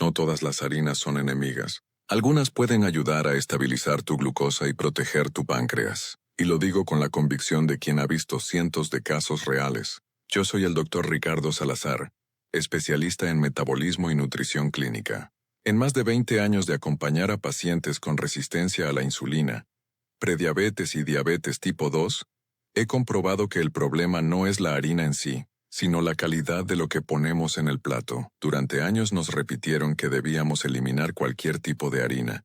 No todas las harinas son enemigas. Algunas pueden ayudar a estabilizar tu glucosa y proteger tu páncreas. Y lo digo con la convicción de quien ha visto cientos de casos reales. Yo soy el Dr. Ricardo Salazar, especialista en metabolismo y nutrición clínica. En más de 20 años de acompañar a pacientes con resistencia a la insulina, prediabetes y diabetes tipo 2, he comprobado que el problema no es la harina en sí, sino la calidad de lo que ponemos en el plato. Durante años nos repitieron que debíamos eliminar cualquier tipo de harina,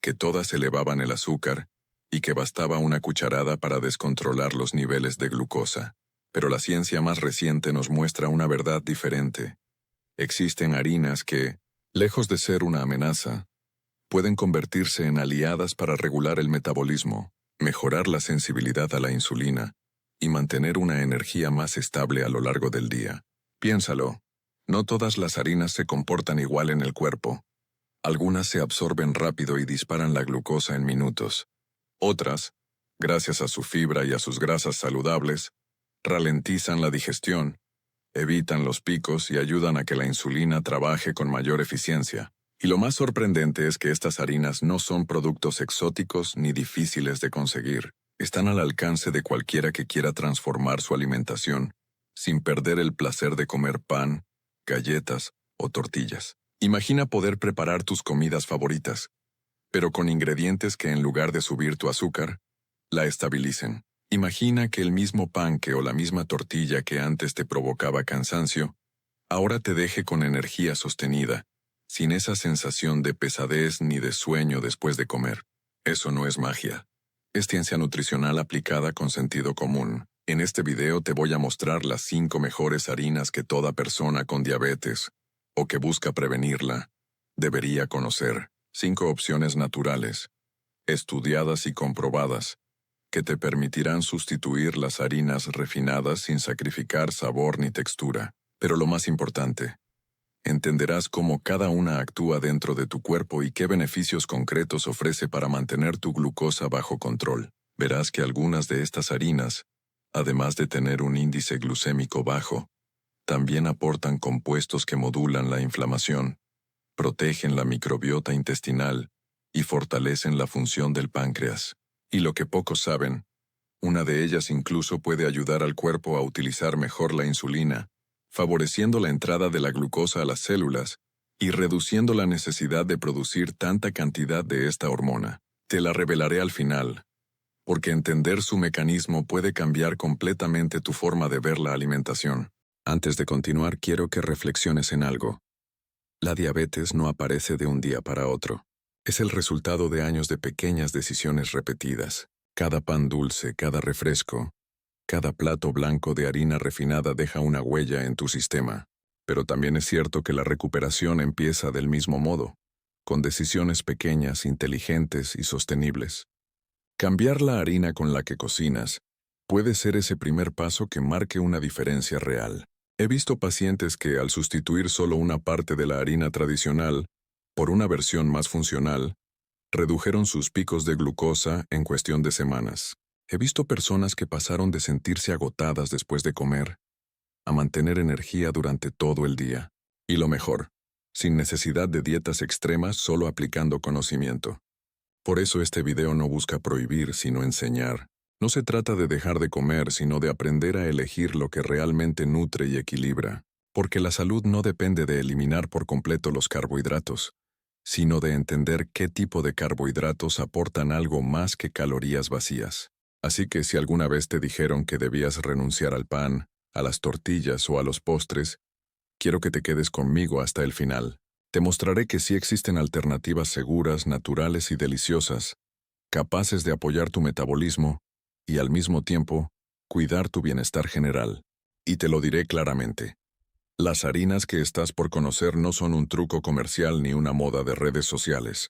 que todas elevaban el azúcar, y que bastaba una cucharada para descontrolar los niveles de glucosa. Pero la ciencia más reciente nos muestra una verdad diferente. Existen harinas que, lejos de ser una amenaza, pueden convertirse en aliadas para regular el metabolismo, mejorar la sensibilidad a la insulina y mantener una energía más estable a lo largo del día. Piénsalo, no todas las harinas se comportan igual en el cuerpo. Algunas se absorben rápido y disparan la glucosa en minutos. Otras, gracias a su fibra y a sus grasas saludables, ralentizan la digestión, evitan los picos y ayudan a que la insulina trabaje con mayor eficiencia. Y lo más sorprendente es que estas harinas no son productos exóticos ni difíciles de conseguir. Están al alcance de cualquiera que quiera transformar su alimentación, sin perder el placer de comer pan, galletas o tortillas. Imagina poder preparar tus comidas favoritas, pero con ingredientes que en lugar de subir tu azúcar, la estabilicen. Imagina que el mismo panque o la misma tortilla que antes te provocaba cansancio, ahora te deje con energía sostenida, sin esa sensación de pesadez ni de sueño después de comer. Eso no es magia. Es ciencia nutricional aplicada con sentido común. En este video te voy a mostrar las 5 mejores harinas que toda persona con diabetes, o que busca prevenirla, debería conocer. 5 opciones naturales, estudiadas y comprobadas, que te permitirán sustituir las harinas refinadas sin sacrificar sabor ni textura. Pero lo más importante, entenderás cómo cada una actúa dentro de tu cuerpo y qué beneficios concretos ofrece para mantener tu glucosa bajo control. Verás que algunas de estas harinas, además de tener un índice glucémico bajo, también aportan compuestos que modulan la inflamación, protegen la microbiota intestinal y fortalecen la función del páncreas. Y lo que pocos saben, una de ellas incluso puede ayudar al cuerpo a utilizar mejor la insulina, favoreciendo la entrada de la glucosa a las células y reduciendo la necesidad de producir tanta cantidad de esta hormona. Te la revelaré al final, porque entender su mecanismo puede cambiar completamente tu forma de ver la alimentación. Antes de continuar, quiero que reflexiones en algo. La diabetes no aparece de un día para otro. Es el resultado de años de pequeñas decisiones repetidas. Cada pan dulce, cada refresco, cada plato blanco de harina refinada deja una huella en tu sistema. Pero también es cierto que la recuperación empieza del mismo modo, con decisiones pequeñas, inteligentes y sostenibles. Cambiar la harina con la que cocinas puede ser ese primer paso que marque una diferencia real. He visto pacientes que, al sustituir solo una parte de la harina tradicional por una versión más funcional, redujeron sus picos de glucosa en cuestión de semanas. He visto personas que pasaron de sentirse agotadas después de comer a mantener energía durante todo el día. Y lo mejor, sin necesidad de dietas extremas, solo aplicando conocimiento. Por eso este video no busca prohibir, sino enseñar. No se trata de dejar de comer, sino de aprender a elegir lo que realmente nutre y equilibra. Porque la salud no depende de eliminar por completo los carbohidratos, sino de entender qué tipo de carbohidratos aportan algo más que calorías vacías. Así que si alguna vez te dijeron que debías renunciar al pan, a las tortillas o a los postres, quiero que te quedes conmigo hasta el final. Te mostraré que sí existen alternativas seguras, naturales y deliciosas, capaces de apoyar tu metabolismo y al mismo tiempo cuidar tu bienestar general. Y te lo diré claramente. Las harinas que estás por conocer no son un truco comercial ni una moda de redes sociales.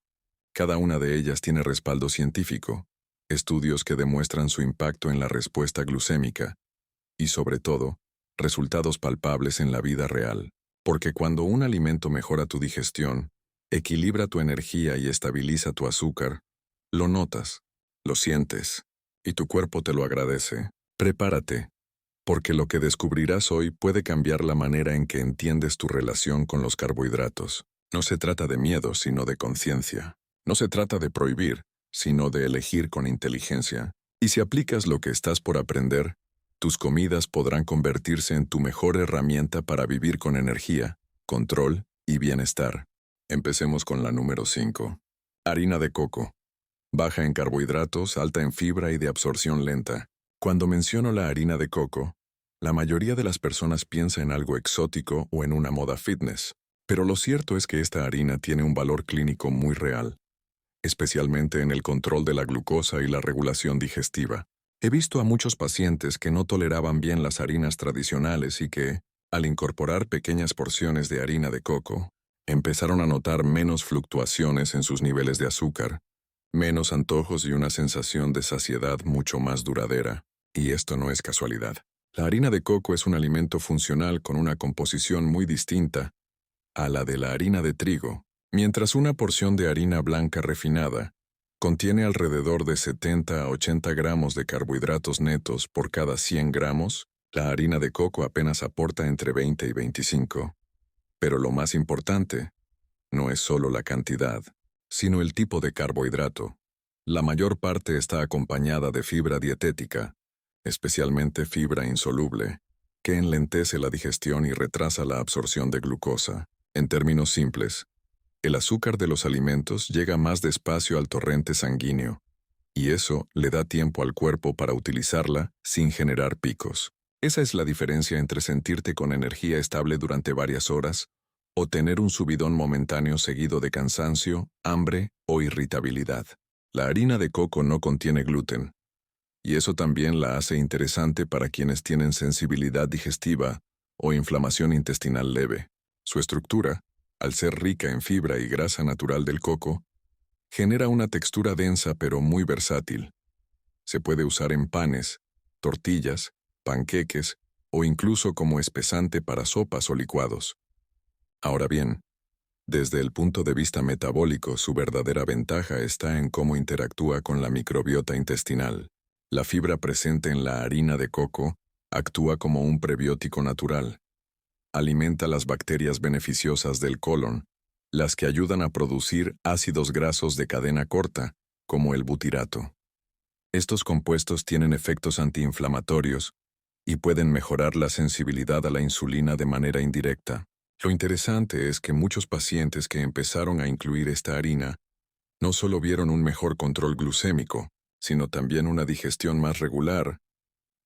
Cada una de ellas tiene respaldo científico, estudios que demuestran su impacto en la respuesta glucémica y, sobre todo, resultados palpables en la vida real. Porque cuando un alimento mejora tu digestión, equilibra tu energía y estabiliza tu azúcar, lo notas, lo sientes, y tu cuerpo te lo agradece. Prepárate, porque lo que descubrirás hoy puede cambiar la manera en que entiendes tu relación con los carbohidratos. No se trata de miedo, sino de conciencia. No se trata de prohibir, sino de elegir con inteligencia. Y si aplicas lo que estás por aprender, tus comidas podrán convertirse en tu mejor herramienta para vivir con energía, control y bienestar. Empecemos con la número 5. Harina de coco. Baja en carbohidratos, alta en fibra y de absorción lenta. Cuando menciono la harina de coco, la mayoría de las personas piensa en algo exótico o en una moda fitness. Pero lo cierto es que esta harina tiene un valor clínico muy real, especialmente en el control de la glucosa y la regulación digestiva. He visto a muchos pacientes que no toleraban bien las harinas tradicionales y que, al incorporar pequeñas porciones de harina de coco, empezaron a notar menos fluctuaciones en sus niveles de azúcar, menos antojos y una sensación de saciedad mucho más duradera. Y esto no es casualidad. La harina de coco es un alimento funcional con una composición muy distinta a la de la harina de trigo, mientras una porción de harina blanca refinada contiene alrededor de 70 a 80 gramos de carbohidratos netos por cada 100 gramos, la harina de coco apenas aporta entre 20 y 25. Pero lo más importante no es solo la cantidad, sino el tipo de carbohidrato. La mayor parte está acompañada de fibra dietética, especialmente fibra insoluble, que enlentece la digestión y retrasa la absorción de glucosa. En términos simples, el azúcar de los alimentos llega más despacio al torrente sanguíneo, y eso le da tiempo al cuerpo para utilizarla sin generar picos. Esa es la diferencia entre sentirte con energía estable durante varias horas o tener un subidón momentáneo seguido de cansancio, hambre o irritabilidad. La harina de coco no contiene gluten, y eso también la hace interesante para quienes tienen sensibilidad digestiva o inflamación intestinal leve. Su estructura, al ser rica en fibra y grasa natural del coco, genera una textura densa pero muy versátil. Se puede usar en panes, tortillas, panqueques o incluso como espesante para sopas o licuados. Ahora bien, desde el punto de vista metabólico, su verdadera ventaja está en cómo interactúa con la microbiota intestinal. La fibra presente en la harina de coco actúa como un prebiótico natural. Alimenta las bacterias beneficiosas del colon, las que ayudan a producir ácidos grasos de cadena corta, como el butirato. Estos compuestos tienen efectos antiinflamatorios y pueden mejorar la sensibilidad a la insulina de manera indirecta. Lo interesante es que muchos pacientes que empezaron a incluir esta harina no solo vieron un mejor control glucémico, sino también una digestión más regular,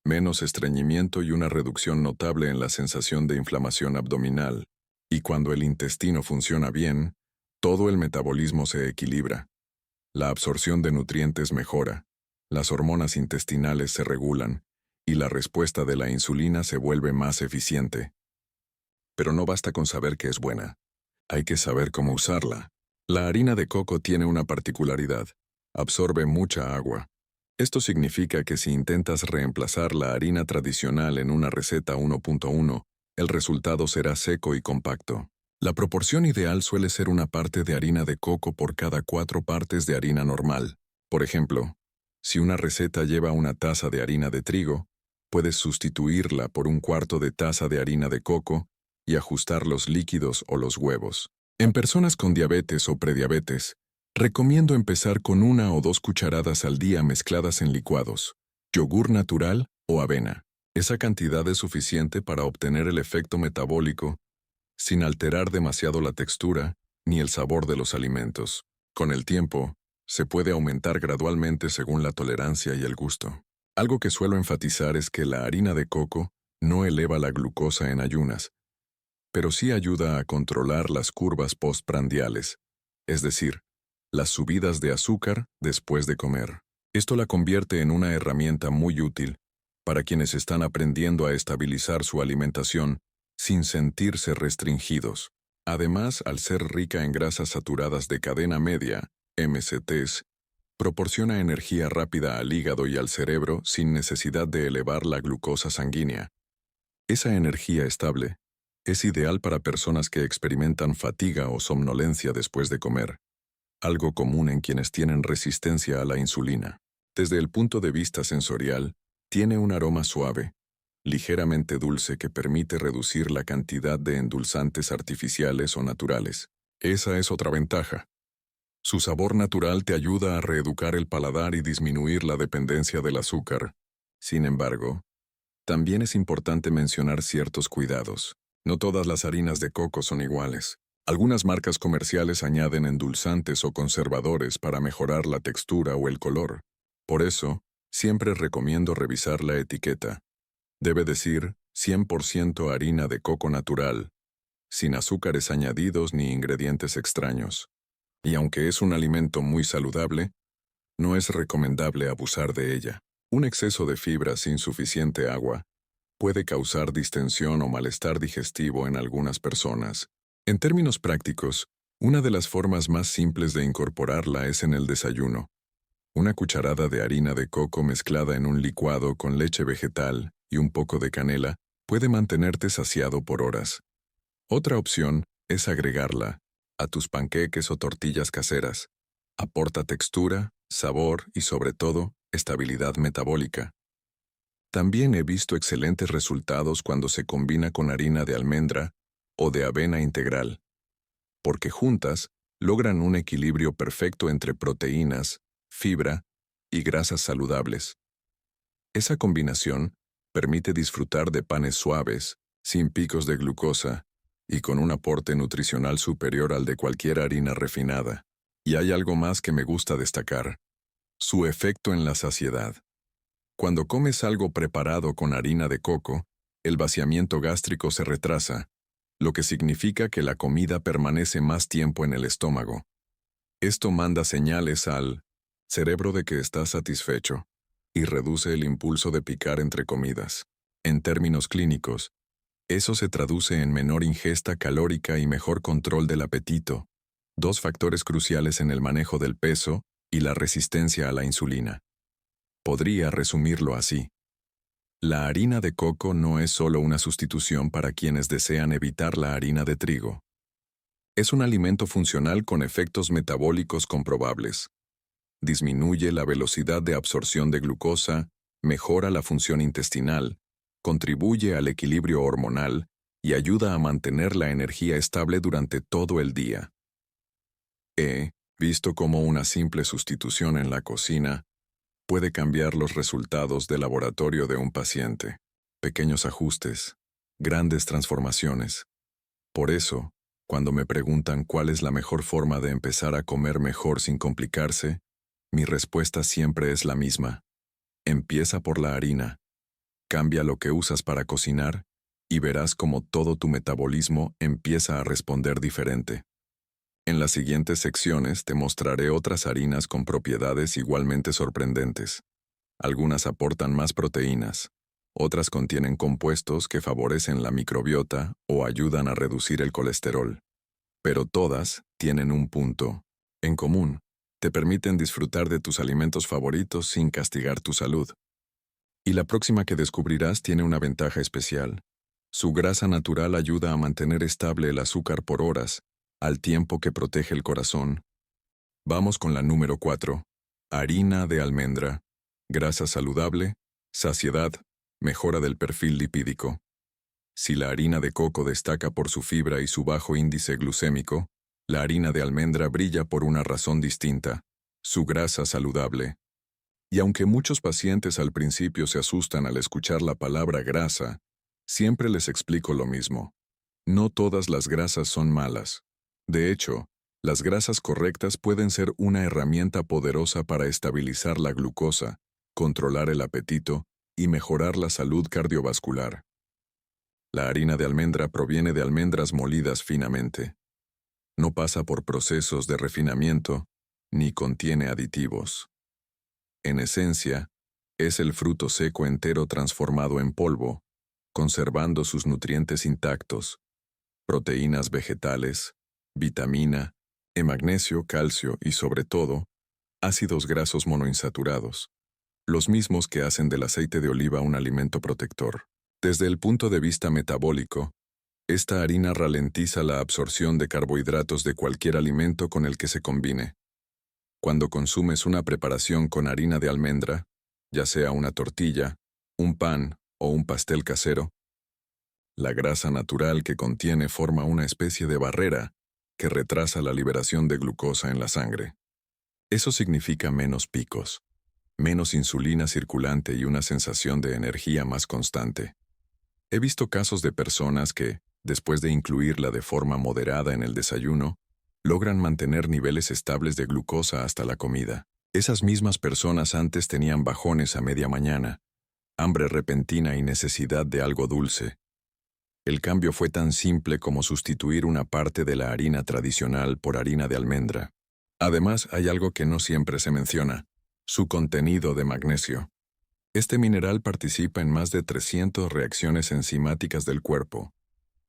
menos estreñimiento y una reducción notable en la sensación de inflamación abdominal. Y cuando el intestino funciona bien, todo el metabolismo se equilibra. La absorción de nutrientes mejora, las hormonas intestinales se regulan, y la respuesta de la insulina se vuelve más eficiente. Pero no basta con saber que es buena. Hay que saber cómo usarla. La harina de coco tiene una particularidad. Absorbe mucha agua. Esto significa que si intentas reemplazar la harina tradicional en una receta 1.1, el resultado será seco y compacto. La proporción ideal suele ser una parte de harina de coco por cada 4 partes de harina normal. Por ejemplo, si una receta lleva una taza de harina de trigo, puedes sustituirla por un cuarto de taza de harina de coco y ajustar los líquidos o los huevos. En personas con diabetes o prediabetes, recomiendo empezar con 1 o 2 cucharadas al día mezcladas en licuados, yogur natural o avena. Esa cantidad es suficiente para obtener el efecto metabólico sin alterar demasiado la textura ni el sabor de los alimentos. Con el tiempo, se puede aumentar gradualmente según la tolerancia y el gusto. Algo que suelo enfatizar es que la harina de coco no eleva la glucosa en ayunas, pero sí ayuda a controlar las curvas postprandiales, es decir, las subidas de azúcar después de comer. Esto la convierte en una herramienta muy útil para quienes están aprendiendo a estabilizar su alimentación sin sentirse restringidos. Además, al ser rica en grasas saturadas de cadena media, MCTs, proporciona energía rápida al hígado y al cerebro sin necesidad de elevar la glucosa sanguínea. Esa energía estable es ideal para personas que experimentan fatiga o somnolencia después de comer, algo común en quienes tienen resistencia a la insulina. Desde el punto de vista sensorial, tiene un aroma suave, ligeramente dulce que permite reducir la cantidad de endulzantes artificiales o naturales. Esa es otra ventaja. Su sabor natural te ayuda a reeducar el paladar y disminuir la dependencia del azúcar. Sin embargo, también es importante mencionar ciertos cuidados. No todas las harinas de coco son iguales. Algunas marcas comerciales añaden endulzantes o conservadores para mejorar la textura o el color. Por eso, siempre recomiendo revisar la etiqueta. Debe decir 100% harina de coco natural, sin azúcares añadidos ni ingredientes extraños. Y aunque es un alimento muy saludable, no es recomendable abusar de ella. Un exceso de fibra sin suficiente agua puede causar distensión o malestar digestivo en algunas personas. En términos prácticos, una de las formas más simples de incorporarla es en el desayuno. Una cucharada de harina de coco mezclada en un licuado con leche vegetal y un poco de canela puede mantenerte saciado por horas. Otra opción es agregarla a tus panqueques o tortillas caseras. Aporta textura, sabor y, sobre todo, estabilidad metabólica. También he visto excelentes resultados cuando se combina con harina de almendra o de avena integral, porque juntas logran un equilibrio perfecto entre proteínas, fibra y grasas saludables. Esa combinación permite disfrutar de panes suaves, sin picos de glucosa y con un aporte nutricional superior al de cualquier harina refinada. Y hay algo más que me gusta destacar: su efecto en la saciedad. Cuando comes algo preparado con harina de coco, el vaciamiento gástrico se retrasa, lo que significa que la comida permanece más tiempo en el estómago. Esto manda señales al cerebro de que estás satisfecho y reduce el impulso de picar entre comidas. En términos clínicos, eso se traduce en menor ingesta calórica y mejor control del apetito, dos factores cruciales en el manejo del peso y la resistencia a la insulina. Podría resumirlo así: la harina de coco no es solo una sustitución para quienes desean evitar la harina de trigo. Es un alimento funcional con efectos metabólicos comprobables. Disminuye la velocidad de absorción de glucosa, mejora la función intestinal, contribuye al equilibrio hormonal y ayuda a mantener la energía estable durante todo el día. He visto cómo una simple sustitución en la cocina puede cambiar los resultados de laboratorio de un paciente. Pequeños ajustes, grandes transformaciones. Por eso, cuando me preguntan cuál es la mejor forma de empezar a comer mejor sin complicarse, mi respuesta siempre es la misma. Empieza por la harina. Cambia lo que usas para cocinar y verás cómo todo tu metabolismo empieza a responder diferente. En las siguientes secciones te mostraré otras harinas con propiedades igualmente sorprendentes. Algunas aportan más proteínas, otras contienen compuestos que favorecen la microbiota o ayudan a reducir el colesterol. Pero todas tienen un punto en común: te permiten disfrutar de tus alimentos favoritos sin castigar tu salud. Y la próxima que descubrirás tiene una ventaja especial. Su grasa natural ayuda a mantener estable el azúcar por horas, al tiempo que protege el corazón. Vamos con la número 4. Harina de almendra. Grasa saludable, saciedad, mejora del perfil lipídico. Si la harina de coco destaca por su fibra y su bajo índice glucémico, la harina de almendra brilla por una razón distinta: su grasa saludable. Y aunque muchos pacientes al principio se asustan al escuchar la palabra grasa, siempre les explico lo mismo. No todas las grasas son malas. De hecho, las grasas correctas pueden ser una herramienta poderosa para estabilizar la glucosa, controlar el apetito y mejorar la salud cardiovascular. La harina de almendra proviene de almendras molidas finamente. No pasa por procesos de refinamiento, ni contiene aditivos. En esencia, es el fruto seco entero transformado en polvo, conservando sus nutrientes intactos: proteínas vegetales, vitamina, magnesio, calcio y, sobre todo, ácidos grasos monoinsaturados, los mismos que hacen del aceite de oliva un alimento protector. Desde el punto de vista metabólico, esta harina ralentiza la absorción de carbohidratos de cualquier alimento con el que se combine. Cuando consumes una preparación con harina de almendra, ya sea una tortilla, un pan o un pastel casero, la grasa natural que contiene forma una especie de barrera que retrasa la liberación de glucosa en la sangre. Eso significa menos picos, menos insulina circulante y una sensación de energía más constante. He visto casos de personas que, después de incluirla de forma moderada en el desayuno, logran mantener niveles estables de glucosa hasta la comida. Esas mismas personas antes tenían bajones a media mañana, hambre repentina y necesidad de algo dulce. El cambio fue tan simple como sustituir una parte de la harina tradicional por harina de almendra. Además, hay algo que no siempre se menciona: su contenido de magnesio. Este mineral participa en más de 300 reacciones enzimáticas del cuerpo,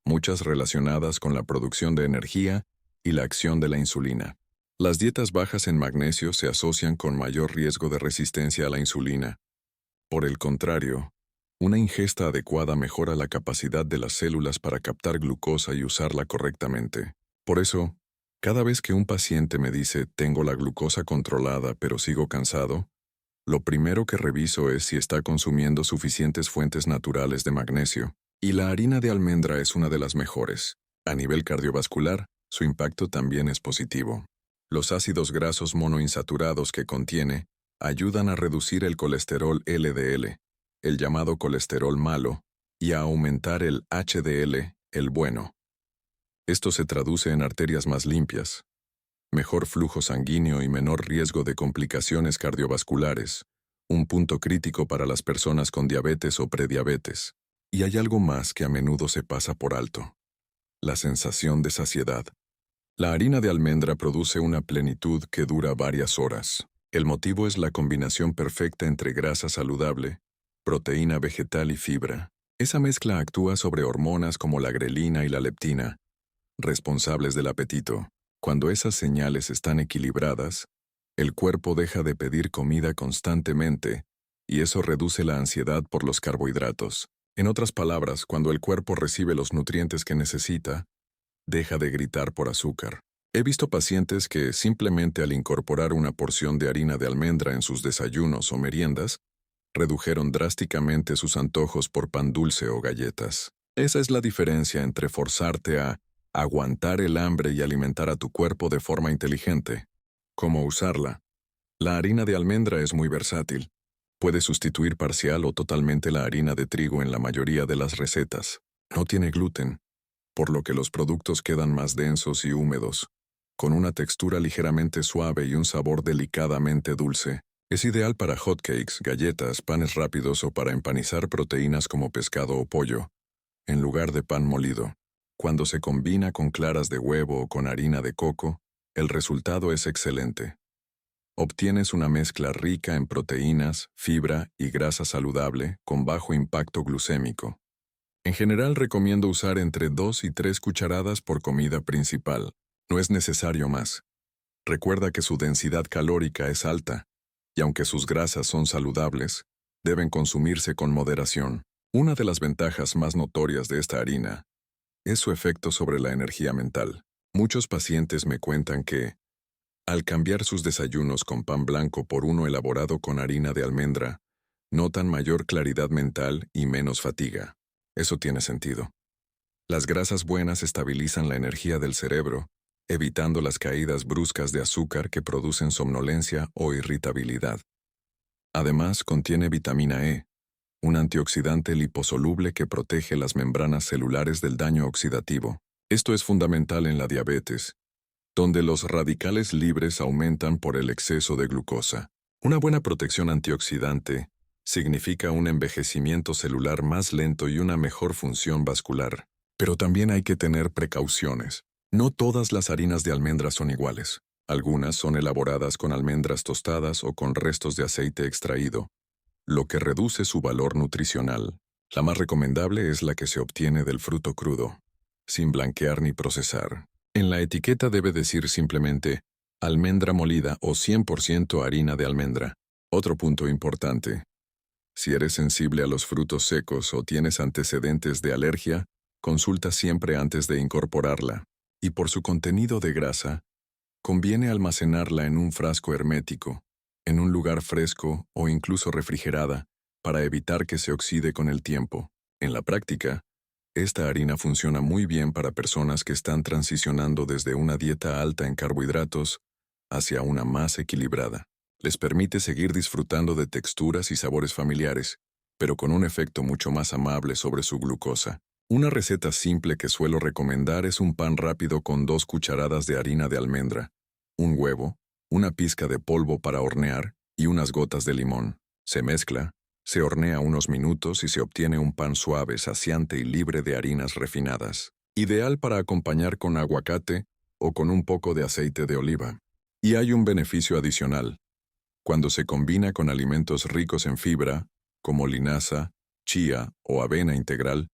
muchas relacionadas con la producción de energía y la acción de la insulina. Las dietas bajas en magnesio se asocian con mayor riesgo de resistencia a la insulina. Por el contrario, una ingesta adecuada mejora la capacidad de las células para captar glucosa y usarla correctamente. Por eso, cada vez que un paciente me dice «tengo la glucosa controlada pero sigo cansado», lo primero que reviso es si está consumiendo suficientes fuentes naturales de magnesio. Y la harina de almendra es una de las mejores. A nivel cardiovascular, su impacto también es positivo. Los ácidos grasos monoinsaturados que contiene ayudan a reducir el colesterol LDL, el llamado colesterol malo, y a aumentar el HDL, el bueno. Esto se traduce en arterias más limpias, mejor flujo sanguíneo y menor riesgo de complicaciones cardiovasculares, un punto crítico para las personas con diabetes o prediabetes. Y hay algo más que a menudo se pasa por alto: la sensación de saciedad. La harina de almendra produce una plenitud que dura varias horas. El motivo es la combinación perfecta entre grasa saludable, proteína vegetal y fibra. Esa mezcla actúa sobre hormonas como la grelina y la leptina, responsables del apetito. Cuando esas señales están equilibradas, el cuerpo deja de pedir comida constantemente, y eso reduce la ansiedad por los carbohidratos. En otras palabras, cuando el cuerpo recibe los nutrientes que necesita, deja de gritar por azúcar. He visto pacientes que, simplemente al incorporar una porción de harina de almendra en sus desayunos o meriendas, redujeron drásticamente sus antojos por pan dulce o galletas. Esa es la diferencia entre forzarte a aguantar el hambre y alimentar a tu cuerpo de forma inteligente. ¿Cómo usarla? La harina de almendra es muy versátil. Puede sustituir parcial o totalmente la harina de trigo en la mayoría de las recetas. No tiene gluten, por lo que los productos quedan más densos y húmedos, con una textura ligeramente suave y un sabor delicadamente dulce. Es ideal para hotcakes, galletas, panes rápidos o para empanizar proteínas como pescado o pollo, en lugar de pan molido. Cuando se combina con claras de huevo o con harina de coco, el resultado es excelente. Obtienes una mezcla rica en proteínas, fibra y grasa saludable con bajo impacto glucémico. En general recomiendo usar entre 2 y 3 cucharadas por comida principal. No es necesario más. Recuerda que su densidad calórica es alta, y aunque sus grasas son saludables, deben consumirse con moderación. Una de las ventajas más notorias de esta harina es su efecto sobre la energía mental. Muchos pacientes me cuentan que, al cambiar sus desayunos con pan blanco por uno elaborado con harina de almendra, notan mayor claridad mental y menos fatiga. Eso tiene sentido. Las grasas buenas estabilizan la energía del cerebro, evitando las caídas bruscas de azúcar que producen somnolencia o irritabilidad. Además, contiene vitamina E, un antioxidante liposoluble que protege las membranas celulares del daño oxidativo. Esto es fundamental en la diabetes, donde los radicales libres aumentan por el exceso de glucosa. Una buena protección antioxidante significa un envejecimiento celular más lento y una mejor función vascular. Pero también hay que tener precauciones. No todas las harinas de almendra son iguales. Algunas son elaboradas con almendras tostadas o con restos de aceite extraído, lo que reduce su valor nutricional. La más recomendable es la que se obtiene del fruto crudo, sin blanquear ni procesar. En la etiqueta debe decir simplemente almendra molida o 100% harina de almendra. Otro punto importante: si eres sensible a los frutos secos o tienes antecedentes de alergia, consulta siempre antes de incorporarla. Y por su contenido de grasa, conviene almacenarla en un frasco hermético, en un lugar fresco o incluso refrigerada, para evitar que se oxide con el tiempo. En la práctica, Esta harina funciona muy bien para personas que están transicionando desde una dieta alta en carbohidratos hacia una más equilibrada. Les permite seguir disfrutando de texturas y sabores familiares, pero con un efecto mucho más amable sobre su glucosa. Una receta simple que suelo recomendar es un pan rápido con 2 cucharadas de harina de almendra, un huevo, una pizca de polvo para hornear y unas gotas de limón. Se mezcla, se hornea unos minutos y se obtiene un pan suave, saciante y libre de harinas refinadas. Ideal para acompañar con aguacate o con un poco de aceite de oliva. Y hay un beneficio adicional. Cuando se combina con alimentos ricos en fibra, como linaza, chía o avena integral,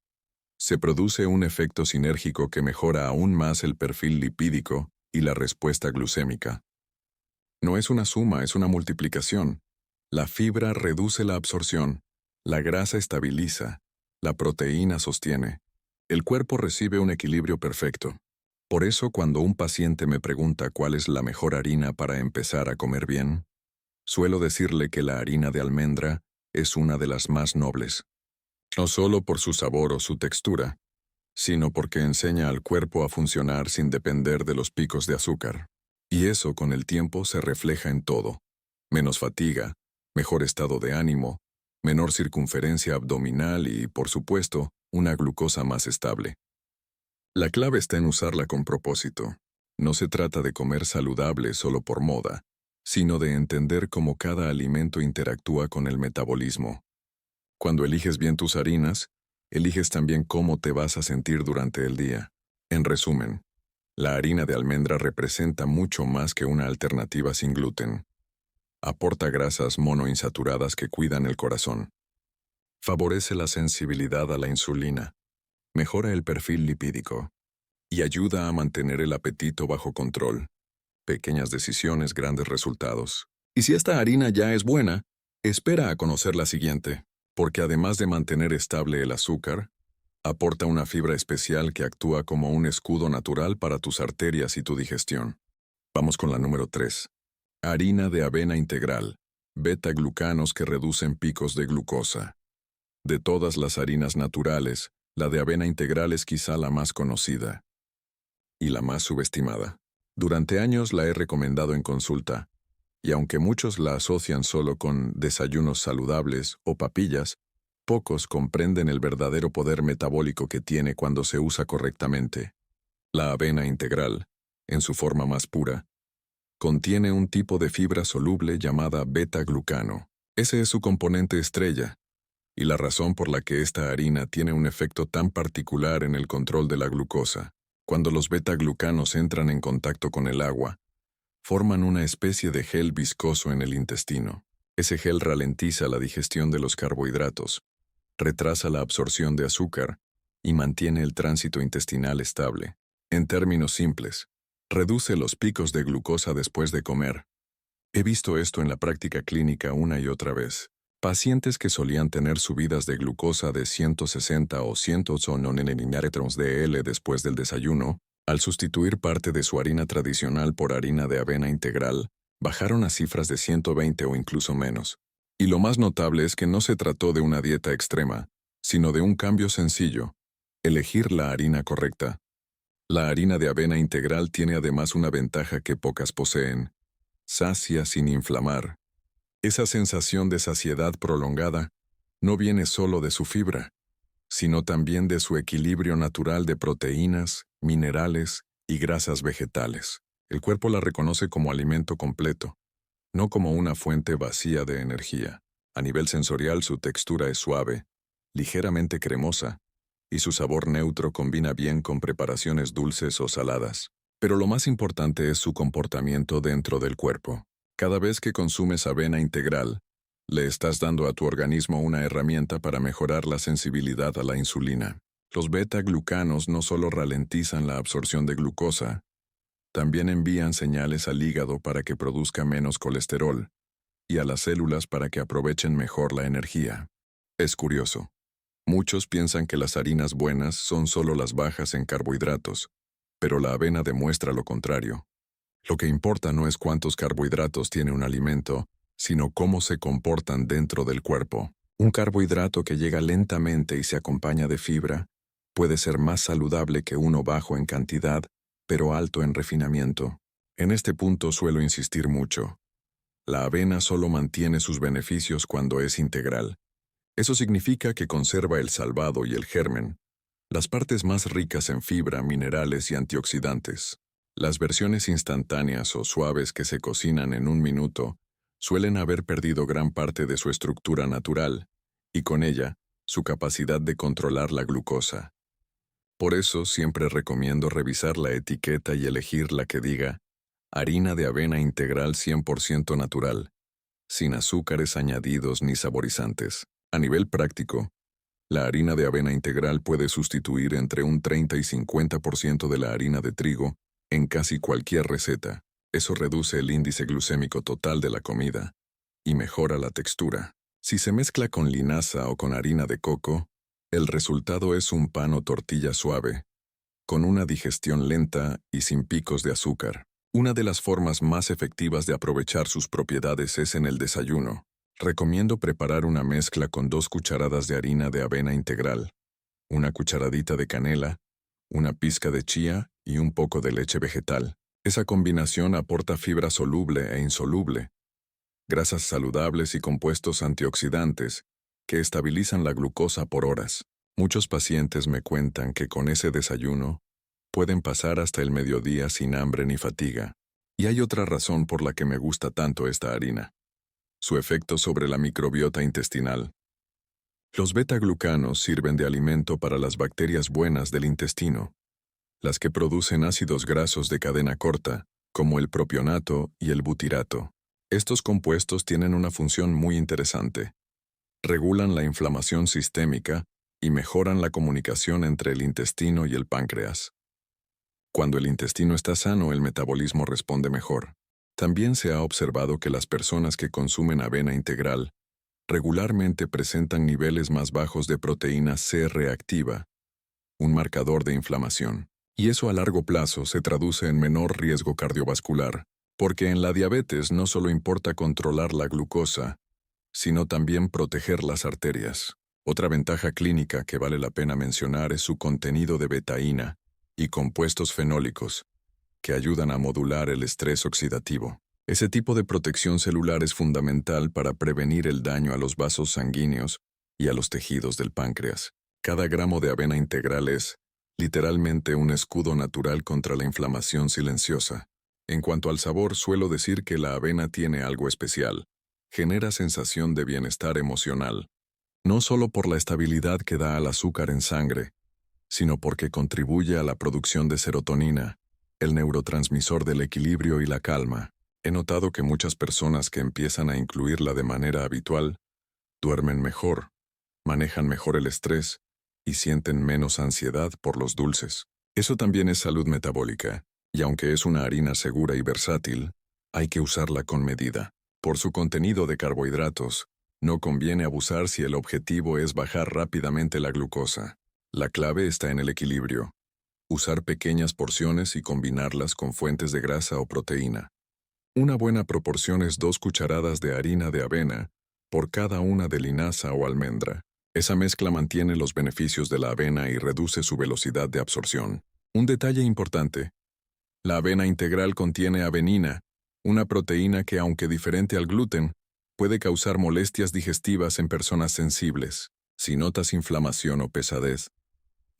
se produce un efecto sinérgico que mejora aún más el perfil lipídico y la respuesta glucémica. No es una suma, es una multiplicación. La fibra reduce la absorción, la grasa estabiliza, la proteína sostiene. El cuerpo recibe un equilibrio perfecto. Por eso, cuando un paciente me pregunta cuál es la mejor harina para empezar a comer bien, suelo decirle que la harina de almendra es una de las más nobles. No solo por su sabor o su textura, sino porque enseña al cuerpo a funcionar sin depender de los picos de azúcar. Y eso con el tiempo se refleja en todo. Menos fatiga, mejor estado de ánimo, menor circunferencia abdominal y, por supuesto, una glucosa más estable. La clave está en usarla con propósito. No se trata de comer saludable solo por moda, sino de entender cómo cada alimento interactúa con el metabolismo. Cuando eliges bien tus harinas, eliges también cómo te vas a sentir durante el día. En resumen, la harina de almendra representa mucho más que una alternativa sin gluten. Aporta grasas monoinsaturadas que cuidan el corazón. Favorece la sensibilidad a la insulina. Mejora el perfil lipídico. Y ayuda a mantener el apetito bajo control. Pequeñas decisiones, grandes resultados. Y si esta harina ya es buena, espera a conocer la siguiente, porque además de mantener estable el azúcar, aporta una fibra especial que actúa como un escudo natural para tus arterias y tu digestión. Vamos con la número 3. Harina de avena integral, beta-glucanos que reducen picos de glucosa. De todas las harinas naturales, la de avena integral es quizá la más conocida y la más subestimada. Durante años la he recomendado en consulta, y aunque muchos la asocian solo con desayunos saludables o papillas, pocos comprenden el verdadero poder metabólico que tiene cuando se usa correctamente. La avena integral, en su forma más pura, contiene un tipo de fibra soluble llamada beta-glucano. Ese es su componente estrella, y la razón por la que esta harina tiene un efecto tan particular en el control de la glucosa. Cuando los beta-glucanos entran en contacto con el agua, forman una especie de gel viscoso en el intestino. Ese gel ralentiza la digestión de los carbohidratos, retrasa la absorción de azúcar y mantiene el tránsito intestinal estable. En términos simples, reduce los picos de glucosa después de comer. He visto esto en la práctica clínica una y otra vez. Pacientes que solían tener subidas de glucosa de 160 o 100 dl después del desayuno, al sustituir parte de su harina tradicional por harina de avena integral, bajaron a cifras de 120 o incluso menos. Y lo más notable es que no se trató de una dieta extrema, sino de un cambio sencillo: elegir la harina correcta. La harina de avena integral tiene además una ventaja que pocas poseen: sacia sin inflamar. Esa sensación de saciedad prolongada no viene solo de su fibra, sino también de su equilibrio natural de proteínas, minerales y grasas vegetales. El cuerpo la reconoce como alimento completo, no como una fuente vacía de energía. A nivel sensorial, su textura es suave, ligeramente cremosa, y su sabor neutro combina bien con preparaciones dulces o saladas. Pero lo más importante es su comportamiento dentro del cuerpo. Cada vez que consumes avena integral, le estás dando a tu organismo una herramienta para mejorar la sensibilidad a la insulina. Los beta-glucanos no solo ralentizan la absorción de glucosa, también envían señales al hígado para que produzca menos colesterol y a las células para que aprovechen mejor la energía. Es curioso. Muchos piensan que las harinas buenas son solo las bajas en carbohidratos, pero la avena demuestra lo contrario. Lo que importa no es cuántos carbohidratos tiene un alimento, sino cómo se comportan dentro del cuerpo. Un carbohidrato que llega lentamente y se acompaña de fibra Puede ser más saludable que uno bajo en cantidad, pero alto en refinamiento. En este punto suelo insistir mucho. La avena solo mantiene sus beneficios cuando es integral. Eso significa que conserva el salvado y el germen, las partes más ricas en fibra, minerales y antioxidantes. Las versiones instantáneas o suaves que se cocinan en un minuto suelen haber perdido gran parte de su estructura natural, y con ella, su capacidad de controlar la glucosa. Por eso siempre recomiendo revisar la etiqueta y elegir la que diga harina de avena integral 100% natural, sin azúcares añadidos ni saborizantes. A nivel práctico, la harina de avena integral puede sustituir entre un 30 y 50% de la harina de trigo en casi cualquier receta. Eso reduce el índice glucémico total de la comida y mejora la textura. Si se mezcla con linaza o con harina de coco, el resultado es un pan o tortilla suave, con una digestión lenta y sin picos de azúcar. Una de las formas más efectivas de aprovechar sus propiedades es en el desayuno. Recomiendo preparar una mezcla con 2 cucharadas de harina de avena integral, una cucharadita de canela, una pizca de chía y un poco de leche vegetal. Esa combinación aporta fibra soluble e insoluble, grasas saludables y compuestos antioxidantes que estabilizan la glucosa por horas. Muchos pacientes me cuentan que con ese desayuno pueden pasar hasta el mediodía sin hambre ni fatiga. Y hay otra razón por la que me gusta tanto esta harina: su efecto sobre la microbiota intestinal. Los beta-glucanos sirven de alimento para las bacterias buenas del intestino, las que producen ácidos grasos de cadena corta, como el propionato y el butirato. Estos compuestos tienen una función muy interesante. Regulan la inflamación sistémica y mejoran la comunicación entre el intestino y el páncreas. Cuando el intestino está sano, el metabolismo responde mejor. También se ha observado que las personas que consumen avena integral regularmente presentan niveles más bajos de proteína C reactiva, un marcador de inflamación. Y eso a largo plazo se traduce en menor riesgo cardiovascular, porque en la diabetes no solo importa controlar la glucosa, sino también proteger las arterias. Otra ventaja clínica que vale la pena mencionar es su contenido de betaína y compuestos fenólicos, que ayudan a modular el estrés oxidativo. Ese tipo de protección celular es fundamental para prevenir el daño a los vasos sanguíneos y a los tejidos del páncreas. Cada gramo de avena integral es, literalmente, un escudo natural contra la inflamación silenciosa. En cuanto al sabor, suelo decir que la avena tiene algo especial. Genera sensación de bienestar emocional, no solo por la estabilidad que da al azúcar en sangre, sino porque contribuye a la producción de serotonina, el neurotransmisor del equilibrio y la calma. He notado que muchas personas que empiezan a incluirla de manera habitual duermen mejor, manejan mejor el estrés y sienten menos ansiedad por los dulces. Eso también es salud metabólica, y aunque es una harina segura y versátil, hay que usarla con medida. Por su contenido de carbohidratos, no conviene abusar si el objetivo es bajar rápidamente la glucosa. La clave está en el equilibrio. Usar pequeñas porciones y combinarlas con fuentes de grasa o proteína. Una buena proporción es 2 cucharadas de harina de avena por cada una de linaza o almendra. Esa mezcla mantiene los beneficios de la avena y reduce su velocidad de absorción. Un detalle importante: la avena integral contiene avenina, una proteína que, aunque diferente al gluten, puede causar molestias digestivas en personas sensibles. Si notas inflamación o pesadez,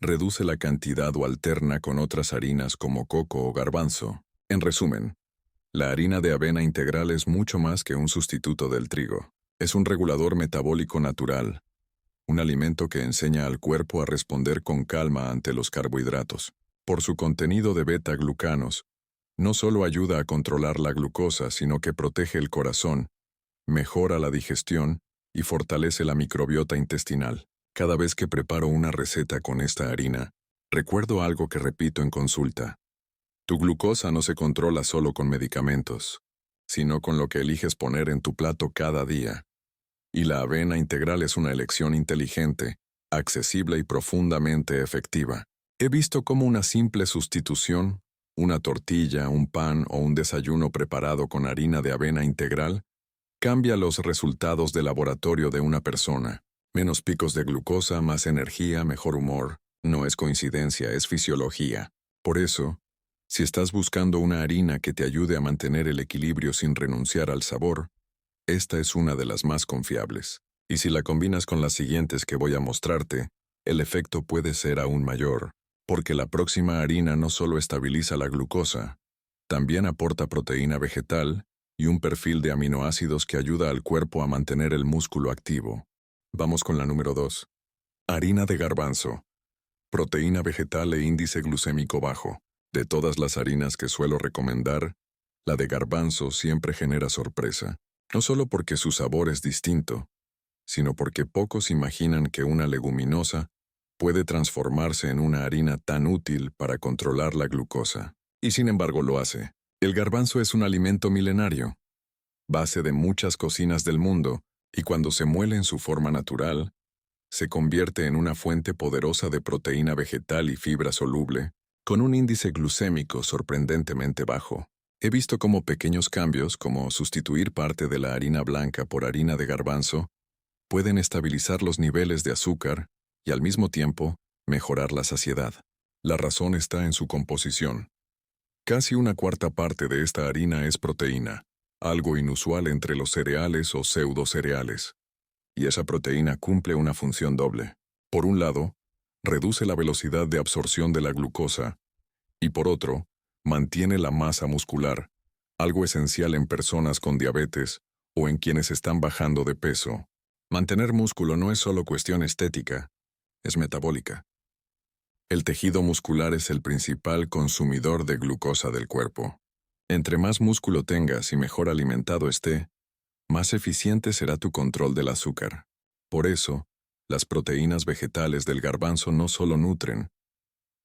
reduce la cantidad o alterna con otras harinas como coco o garbanzo. En resumen, la harina de avena integral es mucho más que un sustituto del trigo. Es un regulador metabólico natural, un alimento que enseña al cuerpo a responder con calma ante los carbohidratos. Por su contenido de beta-glucanos, no solo ayuda a controlar la glucosa, sino que protege el corazón, mejora la digestión y fortalece la microbiota intestinal. Cada vez que preparo una receta con esta harina, recuerdo algo que repito en consulta. Tu glucosa no se controla solo con medicamentos, sino con lo que eliges poner en tu plato cada día. Y la avena integral es una elección inteligente, accesible y profundamente efectiva. He visto cómo una simple sustitución, una tortilla, un pan o un desayuno preparado con harina de avena integral, cambia los resultados de laboratorio de una persona. Menos picos de glucosa, más energía, mejor humor. No es coincidencia, es fisiología. Por eso, si estás buscando una harina que te ayude a mantener el equilibrio sin renunciar al sabor, esta es una de las más confiables. Y si la combinas con las siguientes que voy a mostrarte, el efecto puede ser aún mayor, porque la próxima harina no solo estabiliza la glucosa, también aporta proteína vegetal y un perfil de aminoácidos que ayuda al cuerpo a mantener el músculo activo. Vamos con la número 2. Harina de garbanzo. Proteína vegetal e índice glucémico bajo. De todas las harinas que suelo recomendar, la de garbanzo siempre genera sorpresa, no solo porque su sabor es distinto, sino porque pocos imaginan que una leguminosa puede transformarse en una harina tan útil para controlar la glucosa. Y sin embargo lo hace. El garbanzo es un alimento milenario, base de muchas cocinas del mundo, y cuando se muele en su forma natural, se convierte en una fuente poderosa de proteína vegetal y fibra soluble, con un índice glucémico sorprendentemente bajo. He visto cómo pequeños cambios, como sustituir parte de la harina blanca por harina de garbanzo, pueden estabilizar los niveles de azúcar y al mismo tiempo mejorar la saciedad. La razón está en su composición. Casi una cuarta parte de esta harina es proteína, algo inusual entre los cereales o pseudocereales. Y esa proteína cumple una función doble. Por un lado, reduce la velocidad de absorción de la glucosa, y por otro, mantiene la masa muscular, algo esencial en personas con diabetes o en quienes están bajando de peso. Mantener músculo no es solo cuestión estética, es metabólica. El tejido muscular es el principal consumidor de glucosa del cuerpo. Entre más músculo tengas y mejor alimentado esté, más eficiente será tu control del azúcar. Por eso, las proteínas vegetales del garbanzo no solo nutren,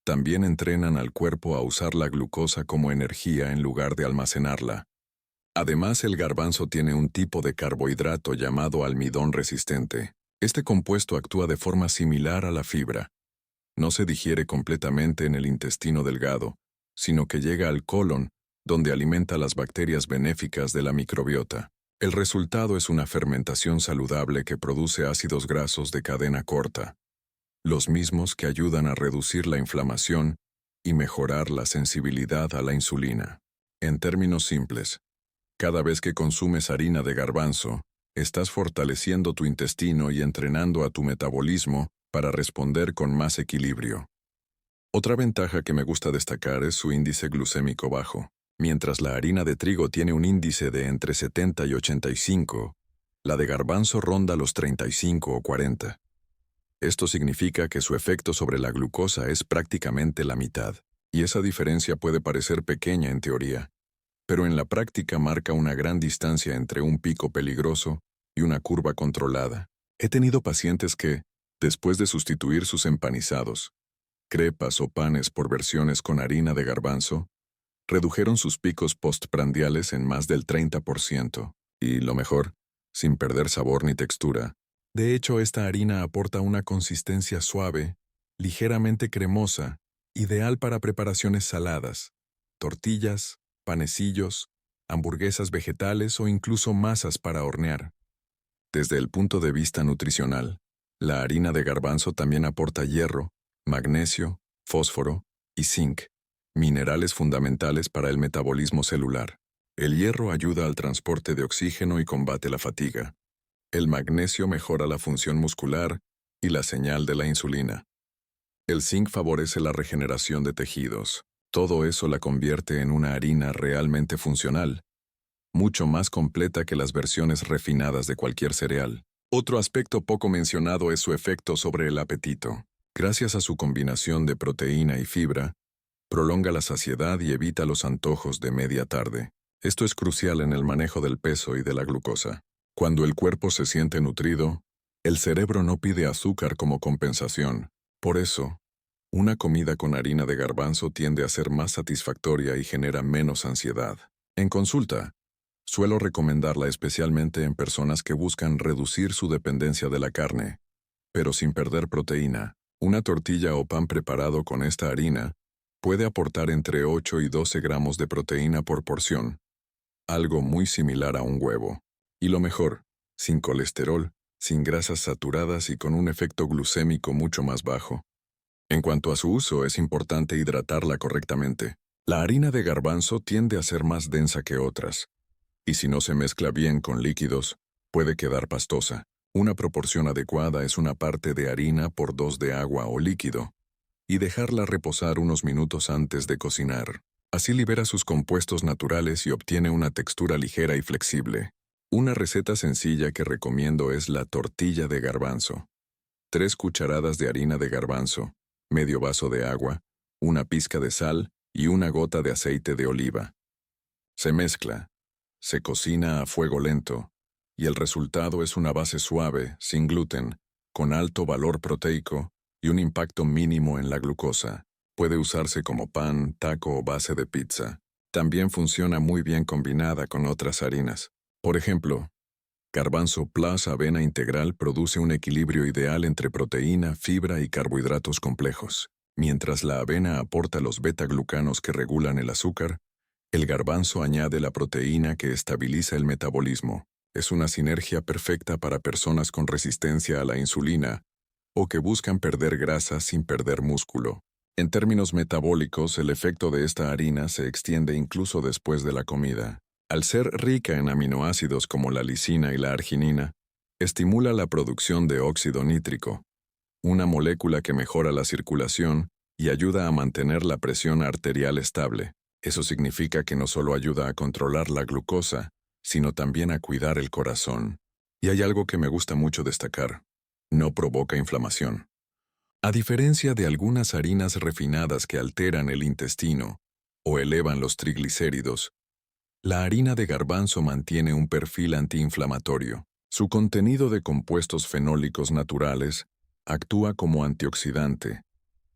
también entrenan al cuerpo a usar la glucosa como energía en lugar de almacenarla. Además, el garbanzo tiene un tipo de carbohidrato llamado almidón resistente. Este compuesto actúa de forma similar a la fibra. No se digiere completamente en el intestino delgado, sino que llega al colon, donde alimenta las bacterias benéficas de la microbiota. El resultado es una fermentación saludable que produce ácidos grasos de cadena corta, los mismos que ayudan a reducir la inflamación y mejorar la sensibilidad a la insulina. En términos simples, cada vez que consumes harina de garbanzo, estás fortaleciendo tu intestino y entrenando a tu metabolismo para responder con más equilibrio. Otra ventaja que me gusta destacar es su índice glucémico bajo. Mientras la harina de trigo tiene un índice de entre 70 y 85, la de garbanzo ronda los 35 o 40. Esto significa que su efecto sobre la glucosa es prácticamente la mitad, y esa diferencia puede parecer pequeña en teoría, pero en la práctica marca una gran distancia entre un pico peligroso y una curva controlada. He tenido pacientes que, después de sustituir sus empanizados, crepas o panes por versiones con harina de garbanzo, redujeron sus picos postprandiales en más del 30%, y lo mejor, sin perder sabor ni textura. De hecho, esta harina aporta una consistencia suave, ligeramente cremosa, ideal para preparaciones saladas, tortillas, panecillos, hamburguesas vegetales o incluso masas para hornear. Desde el punto de vista nutricional, la harina de garbanzo también aporta hierro, magnesio, fósforo y zinc, minerales fundamentales para el metabolismo celular. El hierro ayuda al transporte de oxígeno y combate la fatiga. El magnesio mejora la función muscular y la señal de la insulina. El zinc favorece la regeneración de tejidos. Todo eso la convierte en una harina realmente funcional, mucho más completa que las versiones refinadas de cualquier cereal. Otro aspecto poco mencionado es su efecto sobre el apetito. Gracias a su combinación de proteína y fibra, prolonga la saciedad y evita los antojos de media tarde. Esto es crucial en el manejo del peso y de la glucosa. Cuando el cuerpo se siente nutrido, el cerebro no pide azúcar como compensación. Por eso, una comida con harina de garbanzo tiende a ser más satisfactoria y genera menos ansiedad. En consulta, suelo recomendarla especialmente en personas que buscan reducir su dependencia de la carne, pero sin perder proteína. Una tortilla o pan preparado con esta harina puede aportar entre 8 y 12 gramos de proteína por porción, algo muy similar a un huevo. Y lo mejor, sin colesterol, sin grasas saturadas y con un efecto glucémico mucho más bajo. En cuanto a su uso, es importante hidratarla correctamente. La harina de garbanzo tiende a ser más densa que otras, y si no se mezcla bien con líquidos, puede quedar pastosa. Una proporción adecuada es una parte de harina por 2 de agua o líquido, y dejarla reposar unos minutos antes de cocinar. Así libera sus compuestos naturales y obtiene una textura ligera y flexible. Una receta sencilla que recomiendo es la tortilla de garbanzo. 3 cucharadas de harina de garbanzo, medio vaso de agua, una pizca de sal y una gota de aceite de oliva. Se mezcla, se cocina a fuego lento, y el resultado es una base suave, sin gluten, con alto valor proteico y un impacto mínimo en la glucosa. Puede usarse como pan, taco o base de pizza. También funciona muy bien combinada con otras harinas. Por ejemplo, Garbanzo Plus Avena Integral produce un equilibrio ideal entre proteína, fibra y carbohidratos complejos. Mientras la avena aporta los beta-glucanos que regulan el azúcar, el garbanzo añade la proteína que estabiliza el metabolismo. Es una sinergia perfecta para personas con resistencia a la insulina o que buscan perder grasa sin perder músculo. En términos metabólicos, el efecto de esta harina se extiende incluso después de la comida. Al ser rica en aminoácidos como la lisina y la arginina, estimula la producción de óxido nítrico, una molécula que mejora la circulación y ayuda a mantener la presión arterial estable. Eso significa que no solo ayuda a controlar la glucosa, sino también a cuidar el corazón. Y hay algo que me gusta mucho destacar: no provoca inflamación. A diferencia de algunas harinas refinadas que alteran el intestino o elevan los triglicéridos, la harina de garbanzo mantiene un perfil antiinflamatorio. Su contenido de compuestos fenólicos naturales actúa como antioxidante,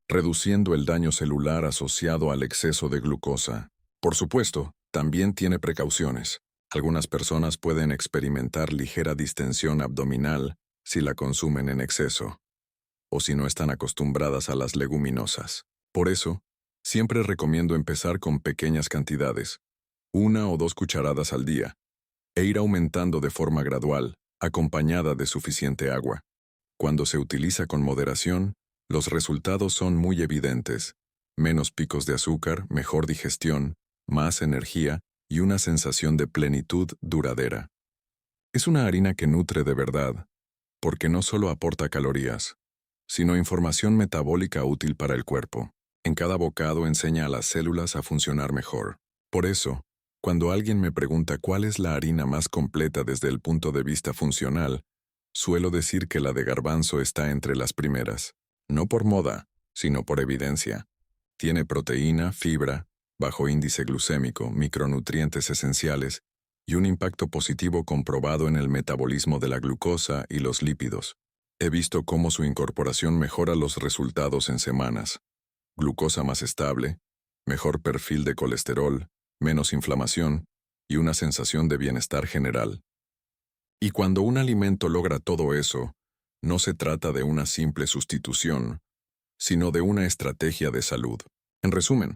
reduciendo el daño celular asociado al exceso de glucosa. Por supuesto, también tiene precauciones. Algunas personas pueden experimentar ligera distensión abdominal si la consumen en exceso, o si no están acostumbradas a las leguminosas. Por eso, siempre recomiendo empezar con pequeñas cantidades, 1 o 2 cucharadas al día, e ir aumentando de forma gradual, acompañada de suficiente agua. Cuando se utiliza con moderación, los resultados son muy evidentes: menos picos de azúcar, mejor digestión, más energía y una sensación de plenitud duradera. Es una harina que nutre de verdad, porque no solo aporta calorías, sino información metabólica útil para el cuerpo. En cada bocado enseña a las células a funcionar mejor. Por eso, cuando alguien me pregunta cuál es la harina más completa desde el punto de vista funcional, suelo decir que la de garbanzo está entre las primeras. No por moda, sino por evidencia. Tiene proteína, fibra, bajo índice glucémico, micronutrientes esenciales y un impacto positivo comprobado en el metabolismo de la glucosa y los lípidos. He visto cómo su incorporación mejora los resultados en semanas. Glucosa más estable, mejor perfil de colesterol, menos inflamación y una sensación de bienestar general. Y cuando un alimento logra todo eso, no se trata de una simple sustitución, sino de una estrategia de salud. En resumen,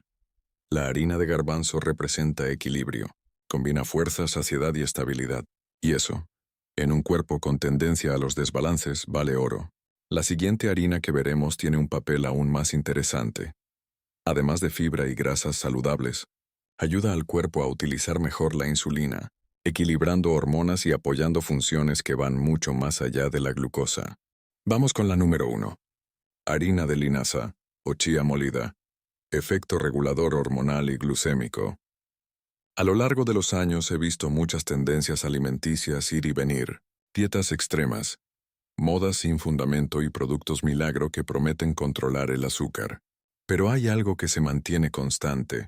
la harina de garbanzo representa equilibrio, combina fuerza, saciedad y estabilidad. Y eso, en un cuerpo con tendencia a los desbalances, vale oro. La siguiente harina que veremos tiene un papel aún más interesante. Además de fibra y grasas saludables, ayuda al cuerpo a utilizar mejor la insulina, equilibrando hormonas y apoyando funciones que van mucho más allá de la glucosa. Vamos con la número 1. Harina de linaza, o chía molida. Efecto regulador hormonal y glucémico. A lo largo de los años he visto muchas tendencias alimenticias ir y venir, dietas extremas, modas sin fundamento y productos milagro que prometen controlar el azúcar. Pero hay algo que se mantiene constante.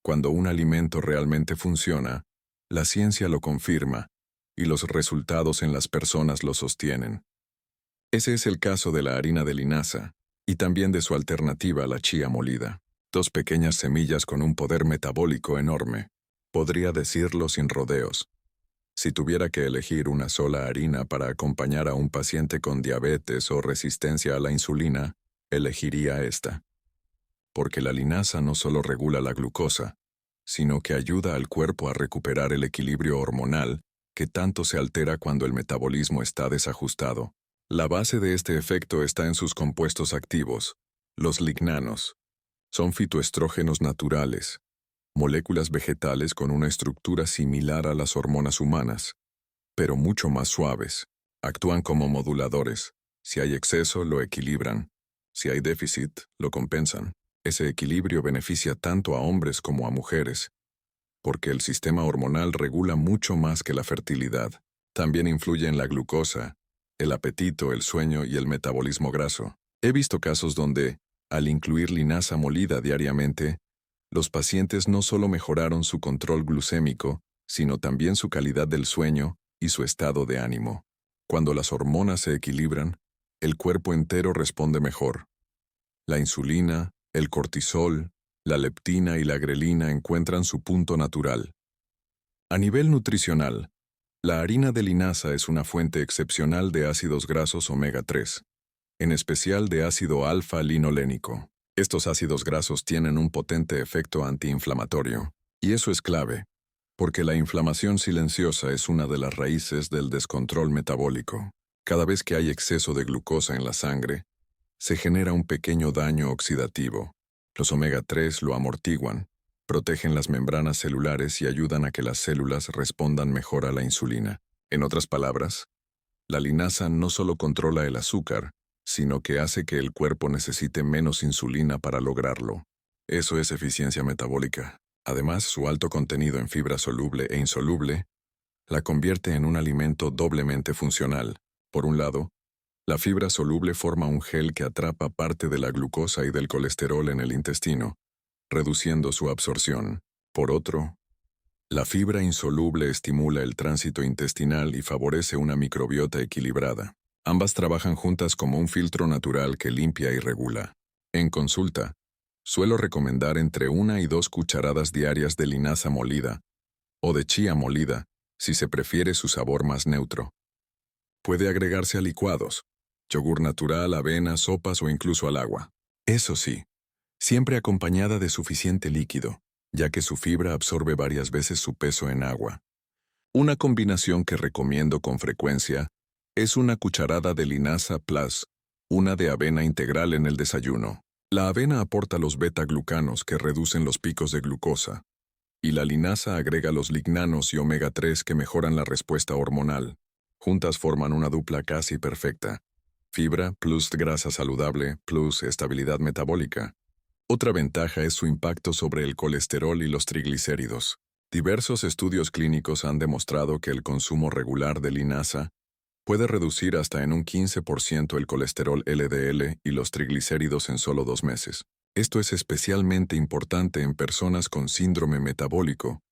Cuando un alimento realmente funciona, la ciencia lo confirma, y los resultados en las personas lo sostienen. Ese es el caso de la harina de linaza, y también de su alternativa, la chía molida. 2 pequeñas semillas con un poder metabólico enorme. Podría decirlo sin rodeos. Si tuviera que elegir una sola harina para acompañar a un paciente con diabetes o resistencia a la insulina, elegiría esta. Porque la linaza no solo regula la glucosa, sino que ayuda al cuerpo a recuperar el equilibrio hormonal que tanto se altera cuando el metabolismo está desajustado. La base de este efecto está en sus compuestos activos, Los lignanos son fitoestrógenos naturales, moléculas vegetales con una estructura similar a las hormonas humanas, pero mucho más suaves. Actúan como moduladores. Si hay exceso, lo equilibran. Si hay déficit, lo compensan. Ese equilibrio beneficia tanto a hombres como a mujeres, porque el sistema hormonal regula mucho más que la fertilidad. También influye en la glucosa, el apetito, el sueño y el metabolismo graso. He visto casos donde, al incluir linaza molida diariamente, los pacientes no solo mejoraron su control glucémico, sino también su calidad del sueño y su estado de ánimo. Cuando las hormonas se equilibran, el cuerpo entero responde mejor. La insulina, el cortisol, la leptina y la grelina encuentran su punto natural. A nivel nutricional, la harina de linaza es una fuente excepcional de ácidos grasos omega 3, en especial de ácido alfa-linolénico. Estos ácidos grasos tienen un potente efecto antiinflamatorio, y eso es clave, porque la inflamación silenciosa es una de las raíces del descontrol metabólico. Cada vez que hay exceso de glucosa en la sangre, se genera un pequeño daño oxidativo. Los omega 3 lo amortiguan, protegen las membranas celulares y ayudan a que las células respondan mejor a la insulina. En otras palabras, la linaza no solo controla el azúcar, sino que hace que el cuerpo necesite menos insulina para lograrlo. Eso es eficiencia metabólica. Además, su alto contenido en fibra soluble e insoluble la convierte en un alimento doblemente funcional. Por un lado, la fibra soluble forma un gel que atrapa parte de la glucosa y del colesterol en el intestino, reduciendo su absorción. Por otro, la fibra insoluble estimula el tránsito intestinal y favorece una microbiota equilibrada. Ambas trabajan juntas como un filtro natural que limpia y regula. En consulta, suelo recomendar entre 1 y 2 cucharadas diarias de linaza molida o de chía molida, si se prefiere su sabor más neutro. Puede agregarse a licuados, yogur natural, avena, sopas o incluso al agua. Eso sí, siempre acompañada de suficiente líquido, ya que su fibra absorbe varias veces su peso en agua. Una combinación que recomiendo con frecuencia es una cucharada de linaza plus una de avena integral en el desayuno. La avena aporta los beta-glucanos que reducen los picos de glucosa, y la linaza agrega los lignanos y omega 3 que mejoran la respuesta hormonal. Juntas forman una dupla casi perfecta. Fibra plus grasa saludable plus estabilidad metabólica. Otra ventaja es su impacto sobre el colesterol y los triglicéridos. Diversos estudios clínicos han demostrado que el consumo regular de linaza puede reducir hasta en un 15% el colesterol LDL y los triglicéridos en solo 2 meses. Esto es especialmente importante en personas con síndrome metabólico,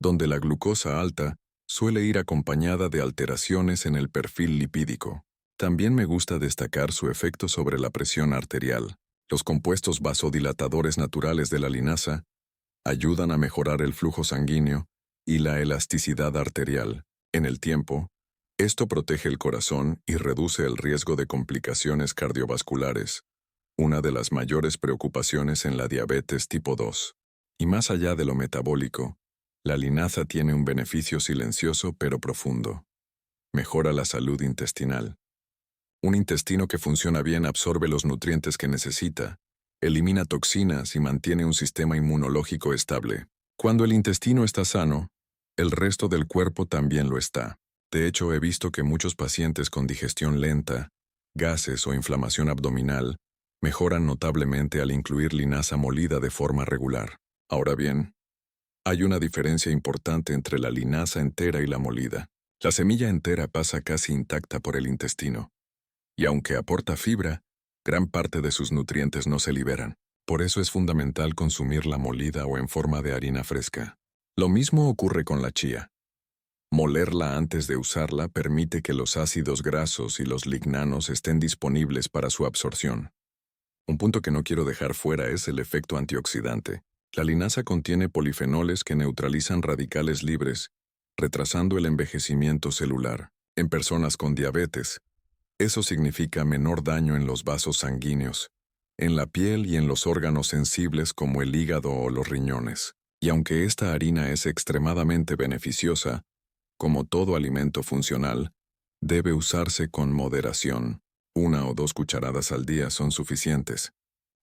donde la glucosa alta suele ir acompañada de alteraciones en el perfil lipídico. También me gusta destacar su efecto sobre la presión arterial. Los compuestos vasodilatadores naturales de la linaza ayudan a mejorar el flujo sanguíneo y la elasticidad arterial. En el tiempo, esto protege el corazón y reduce el riesgo de complicaciones cardiovasculares, una de las mayores preocupaciones en la diabetes tipo 2. Y más allá de lo metabólico, la linaza tiene un beneficio silencioso pero profundo. Mejora la salud intestinal. Un intestino que funciona bien absorbe los nutrientes que necesita, elimina toxinas y mantiene un sistema inmunológico estable. Cuando el intestino está sano, el resto del cuerpo también lo está. De hecho, he visto que muchos pacientes con digestión lenta, gases o inflamación abdominal mejoran notablemente al incluir linaza molida de forma regular. Ahora bien, hay una diferencia importante entre la linaza entera y la molida. La semilla entera pasa casi intacta por el intestino, y aunque aporta fibra, gran parte de sus nutrientes no se liberan. Por eso es fundamental consumirla molida o en forma de harina fresca. Lo mismo ocurre con la chía. Molerla antes de usarla permite que los ácidos grasos y los lignanos estén disponibles para su absorción. Un punto que no quiero dejar fuera es el efecto antioxidante. La linaza contiene polifenoles que neutralizan radicales libres, retrasando el envejecimiento celular. En personas con diabetes, eso significa menor daño en los vasos sanguíneos, en la piel y en los órganos sensibles como el hígado o los riñones. Y aunque esta harina es extremadamente beneficiosa, como todo alimento funcional, debe usarse con moderación. 1 o 2 cucharadas al día son suficientes.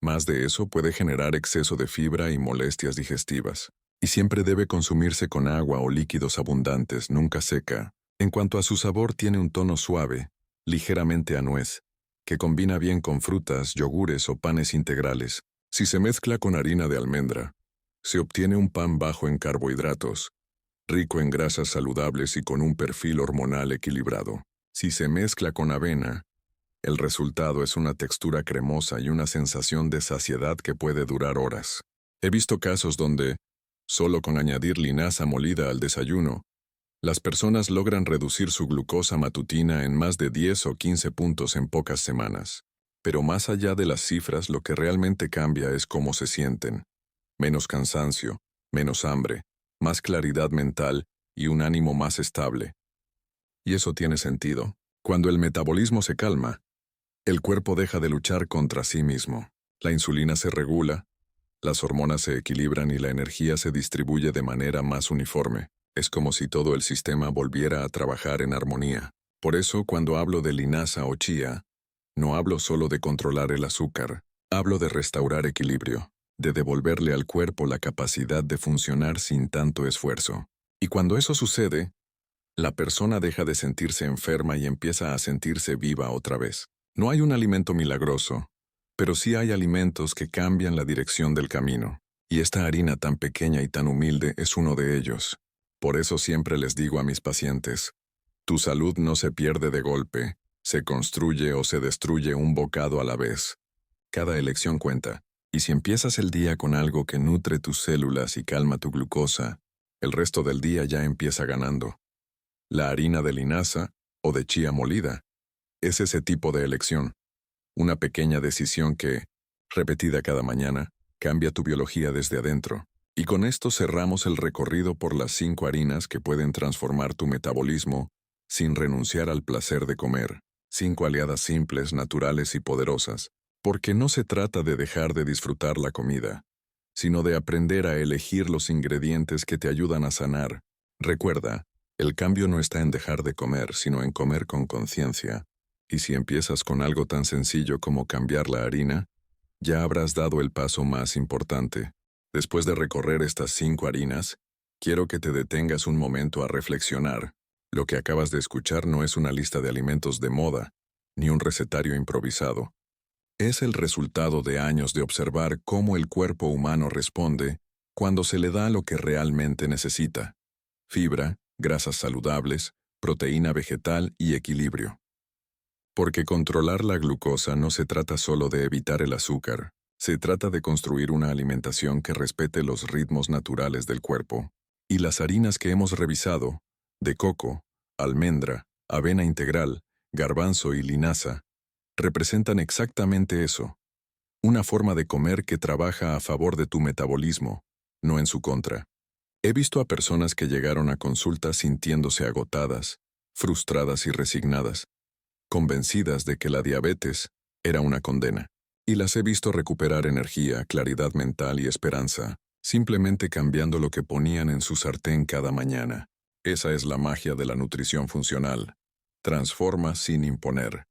Más de eso puede generar exceso de fibra y molestias digestivas. Y siempre debe consumirse con agua o líquidos abundantes, nunca seca. En cuanto a su sabor, tiene un tono suave, ligeramente a nuez, que combina bien con frutas, yogures o panes integrales. Si se mezcla con harina de almendra, se obtiene un pan bajo en carbohidratos, rico en grasas saludables y con un perfil hormonal equilibrado. Si se mezcla con avena, el resultado es una textura cremosa y una sensación de saciedad que puede durar horas. He visto casos donde, solo con añadir linaza molida al desayuno, las personas logran reducir su glucosa matutina en más de 10 o 15 puntos en pocas semanas. Pero más allá de las cifras, lo que realmente cambia es cómo se sienten. Menos cansancio, menos hambre, más claridad mental y un ánimo más estable. Y eso tiene sentido. Cuando el metabolismo se calma, el cuerpo deja de luchar contra sí mismo. La insulina se regula, las hormonas se equilibran y la energía se distribuye de manera más uniforme. Es como si todo el sistema volviera a trabajar en armonía. Por eso, cuando hablo de linaza o chía, no hablo solo de controlar el azúcar, hablo de restaurar equilibrio, de devolverle al cuerpo la capacidad de funcionar sin tanto esfuerzo. Y cuando eso sucede, la persona deja de sentirse enferma y empieza a sentirse viva otra vez. No hay un alimento milagroso, pero sí hay alimentos que cambian la dirección del camino. Y esta harina tan pequeña y tan humilde es uno de ellos. Por eso siempre les digo a mis pacientes, tu salud no se pierde de golpe, se construye o se destruye un bocado a la vez. Cada elección cuenta, y si empiezas el día con algo que nutre tus células y calma tu glucosa, el resto del día ya empieza ganando. La harina de linaza, o de chía molida, es ese tipo de elección. Una pequeña decisión que, repetida cada mañana, cambia tu biología desde adentro. Y con esto cerramos el recorrido por las 5 harinas que pueden transformar tu metabolismo sin renunciar al placer de comer. 5 aliadas simples, naturales y poderosas. Porque no se trata de dejar de disfrutar la comida, sino de aprender a elegir los ingredientes que te ayudan a sanar. Recuerda, el cambio no está en dejar de comer, sino en comer con conciencia. Y si empiezas con algo tan sencillo como cambiar la harina, ya habrás dado el paso más importante. Después de recorrer estas 5 harinas, quiero que te detengas un momento a reflexionar. Lo que acabas de escuchar no es una lista de alimentos de moda, ni un recetario improvisado. Es el resultado de años de observar cómo el cuerpo humano responde cuando se le da lo que realmente necesita: fibra, grasas saludables, proteína vegetal y equilibrio. Porque controlar la glucosa no se trata solo de evitar el azúcar, se trata de construir una alimentación que respete los ritmos naturales del cuerpo. Y las harinas que hemos revisado, de coco, almendra, avena integral, garbanzo y linaza, representan exactamente eso. Una forma de comer que trabaja a favor de tu metabolismo, no en su contra. He visto a personas que llegaron a consulta sintiéndose agotadas, frustradas y resignadas, convencidas de que la diabetes era una condena. Y las he visto recuperar energía, claridad mental y esperanza, simplemente cambiando lo que ponían en su sartén cada mañana. Esa es la magia de la nutrición funcional. Transforma sin imponer.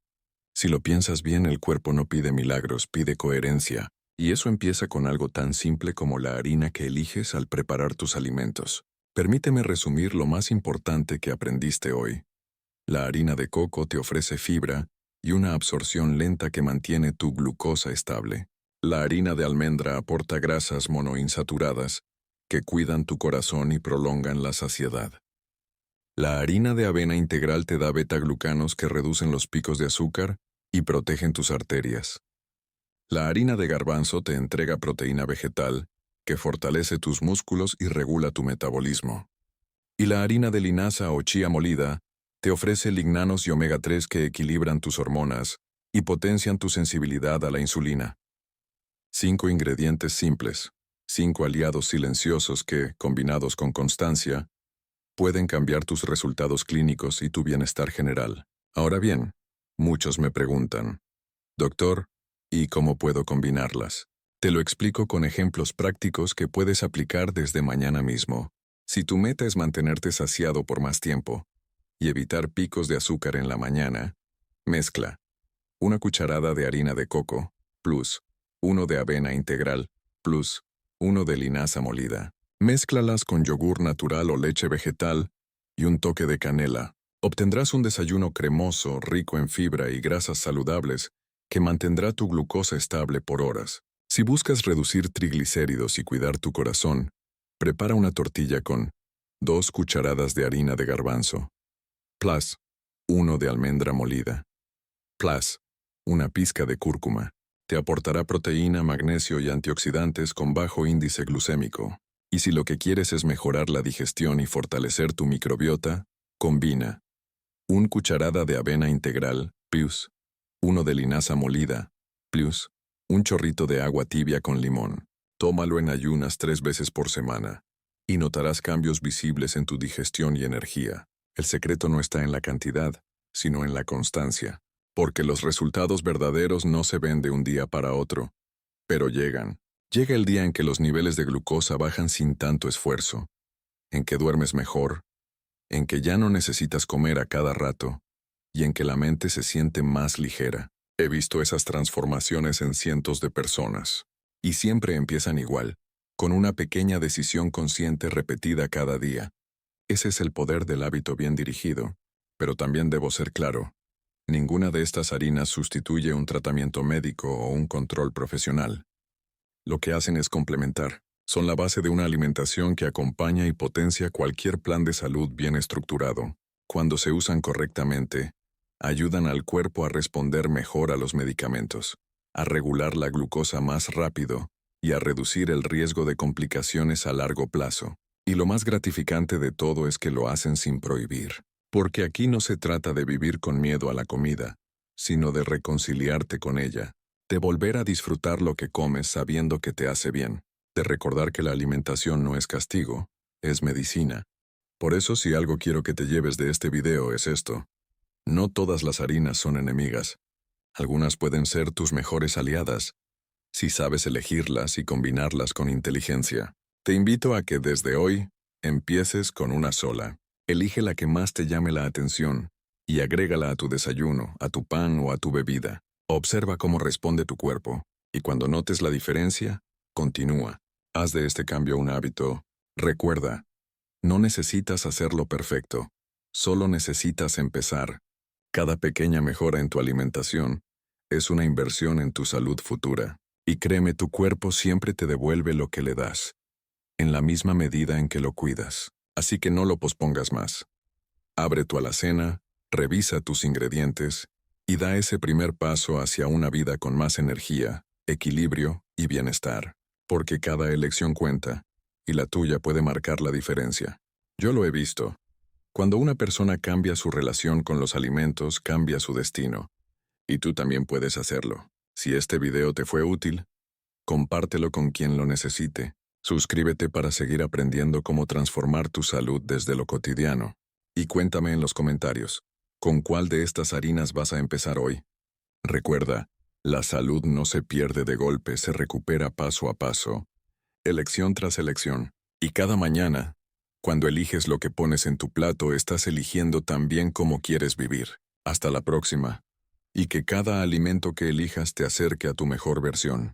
Si lo piensas bien, el cuerpo no pide milagros, pide coherencia. Y eso empieza con algo tan simple como la harina que eliges al preparar tus alimentos. Permíteme resumir lo más importante que aprendiste hoy. La harina de coco te ofrece fibra y una absorción lenta que mantiene tu glucosa estable. La harina de almendra aporta grasas monoinsaturadas que cuidan tu corazón y prolongan la saciedad. La harina de avena integral te da betaglucanos que reducen los picos de azúcar y protegen tus arterias. La harina de garbanzo te entrega proteína vegetal que fortalece tus músculos y regula tu metabolismo. Y la harina de linaza o chía molida te ofrece lignanos y omega 3 que equilibran tus hormonas y potencian tu sensibilidad a la insulina. 5 ingredientes simples, 5 aliados silenciosos que, combinados con constancia, pueden cambiar tus resultados clínicos y tu bienestar general. Ahora bien, muchos me preguntan, doctor, ¿y cómo puedo combinarlas? Te lo explico con ejemplos prácticos que puedes aplicar desde mañana mismo. Si tu meta es mantenerte saciado por más tiempo y evitar picos de azúcar en la mañana, mezcla 1 cucharada de harina de coco, plus 1 de avena integral, plus 1 de linaza molida. Mézclalas con yogur natural o leche vegetal y un toque de canela. Obtendrás un desayuno cremoso, rico en fibra y grasas saludables, que mantendrá tu glucosa estable por horas. Si buscas reducir triglicéridos y cuidar tu corazón, prepara una tortilla con 2 cucharadas de harina de garbanzo, plus 1 de almendra molida, plus una pizca de cúrcuma. Te aportará proteína, magnesio y antioxidantes con bajo índice glucémico. Y si lo que quieres es mejorar la digestión y fortalecer tu microbiota, combina 1 cucharada de avena integral, plus 1 de linaza molida, plus un chorrito de agua tibia con limón. Tómalo en ayunas 3 veces por semana y notarás cambios visibles en tu digestión y energía. El secreto no está en la cantidad, sino en la constancia, porque los resultados verdaderos no se ven de un día para otro, pero llegan. Llega el día en que los niveles de glucosa bajan sin tanto esfuerzo, en que duermes mejor, en que ya no necesitas comer a cada rato, y en que la mente se siente más ligera. He visto esas transformaciones en cientos de personas, y siempre empiezan igual, con una pequeña decisión consciente repetida cada día. Ese es el poder del hábito bien dirigido, pero también debo ser claro, ninguna de estas harinas sustituye un tratamiento médico o un control profesional. Lo que hacen es complementar. Son la base de una alimentación que acompaña y potencia cualquier plan de salud bien estructurado. Cuando se usan correctamente, ayudan al cuerpo a responder mejor a los medicamentos, a regular la glucosa más rápido y a reducir el riesgo de complicaciones a largo plazo. Y lo más gratificante de todo es que lo hacen sin prohibir. Porque aquí no se trata de vivir con miedo a la comida, sino de reconciliarte con ella, de volver a disfrutar lo que comes sabiendo que te hace bien, de recordar que la alimentación no es castigo, es medicina. Por eso si algo quiero que te lleves de este video es esto. No todas las harinas son enemigas. Algunas pueden ser tus mejores aliadas, si sabes elegirlas y combinarlas con inteligencia. Te invito a que desde hoy empieces con una sola. Elige la que más te llame la atención y agrégala a tu desayuno, a tu pan o a tu bebida. Observa cómo responde tu cuerpo, y cuando notes la diferencia, continúa. Haz de este cambio un hábito. Recuerda, no necesitas hacerlo perfecto, solo necesitas empezar. Cada pequeña mejora en tu alimentación es una inversión en tu salud futura. Y créeme, tu cuerpo siempre te devuelve lo que le das, en la misma medida en que lo cuidas. Así que no lo pospongas más. Abre tu alacena, revisa tus ingredientes y da ese primer paso hacia una vida con más energía, equilibrio y bienestar. Porque cada elección cuenta, y la tuya puede marcar la diferencia. Yo lo he visto. Cuando una persona cambia su relación con los alimentos, cambia su destino. Y tú también puedes hacerlo. Si este video te fue útil, compártelo con quien lo necesite. Suscríbete para seguir aprendiendo cómo transformar tu salud desde lo cotidiano. Y cuéntame en los comentarios, ¿con cuál de estas harinas vas a empezar hoy? Recuerda, la salud no se pierde de golpe, se recupera paso a paso, elección tras elección. Y cada mañana, cuando eliges lo que pones en tu plato, estás eligiendo también cómo quieres vivir. Hasta la próxima. Y que cada alimento que elijas te acerque a tu mejor versión.